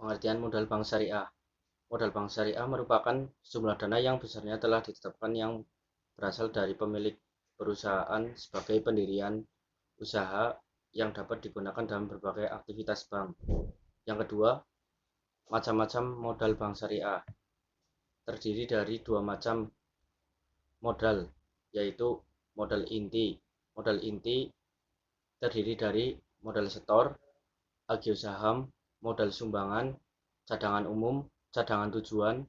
Pengertian modal bank syariah. Modal bank syariah merupakan jumlah dana yang besarnya telah ditetapkan yang berasal dari pemilik perusahaan sebagai pendirian usaha yang dapat digunakan dalam berbagai aktivitas bank. Yang kedua, macam-macam modal bank syariah terdiri dari dua macam modal, yaitu modal inti. Modal inti terdiri dari modal setor, agio saham, modal sumbangan, cadangan umum, cadangan tujuan,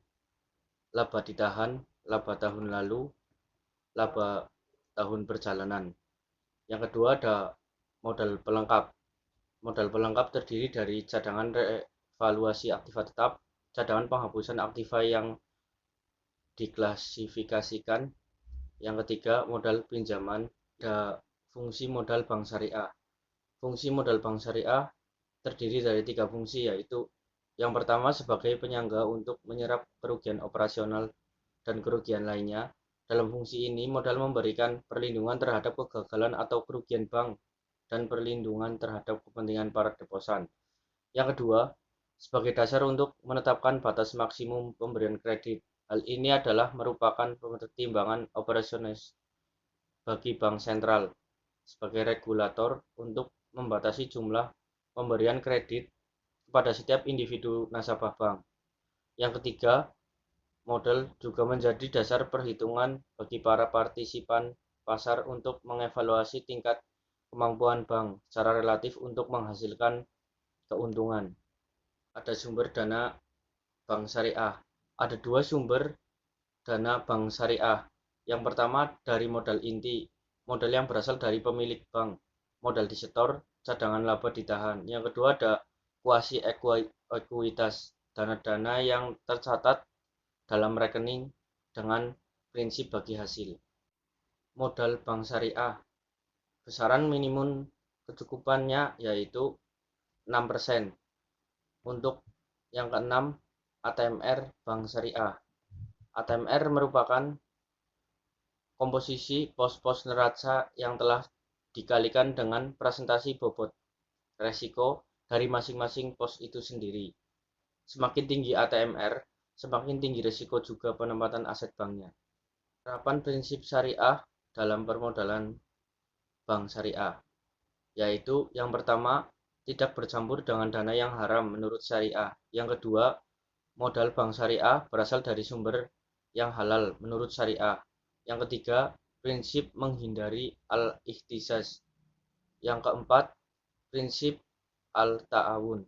laba ditahan, laba tahun lalu, laba tahun perjalanan. Yang kedua ada modal pelengkap. Modal pelengkap terdiri dari cadangan revaluasi aktiva tetap, cadangan penghapusan aktiva yang diklasifikasikan. Yang ketiga modal pinjaman. Ada fungsi modal bank syariah. Fungsi modal bank syariah terdiri dari tiga fungsi, yaitu yang pertama sebagai penyangga untuk menyerap kerugian operasional dan kerugian lainnya. Dalam fungsi ini, modal memberikan perlindungan terhadap kegagalan atau kerugian bank dan perlindungan terhadap kepentingan para deposan. Yang kedua, sebagai dasar untuk menetapkan batas maksimum pemberian kredit. Hal ini adalah merupakan pertimbangan operasionalis bagi bank sentral sebagai regulator untuk membatasi jumlah pemberian kredit kepada setiap individu nasabah bank. Yang ketiga, modal juga menjadi dasar perhitungan bagi para partisipan pasar untuk mengevaluasi tingkat kemampuan bank secara relatif untuk menghasilkan keuntungan. Ada sumber dana bank syariah. Ada dua sumber dana bank syariah. Yang pertama dari modal inti, modal yang berasal dari pemilik bank, modal disetor, cadangan laba ditahan. Yang kedua ada kuasi ekuitas, dana-dana yang tercatat dalam rekening dengan prinsip bagi hasil. Modal bank syariah, besaran minimum kecukupannya yaitu 6%. Untuk yang keenam, ATMR bank syariah. ATMR merupakan komposisi pos-pos neraca yang telah dikalikan dengan presentasi bobot resiko dari masing-masing pos itu sendiri. Semakin tinggi ATMR, semakin tinggi risiko juga penempatan aset banknya. Penerapan prinsip syariah dalam permodalan bank syariah, yaitu yang pertama, tidak bercampur dengan dana yang haram menurut syariah. Yang kedua, modal bank syariah berasal dari sumber yang halal menurut syariah. Yang ketiga, prinsip menghindari al-ikhtisas. Yang keempat, prinsip al-ta'awun.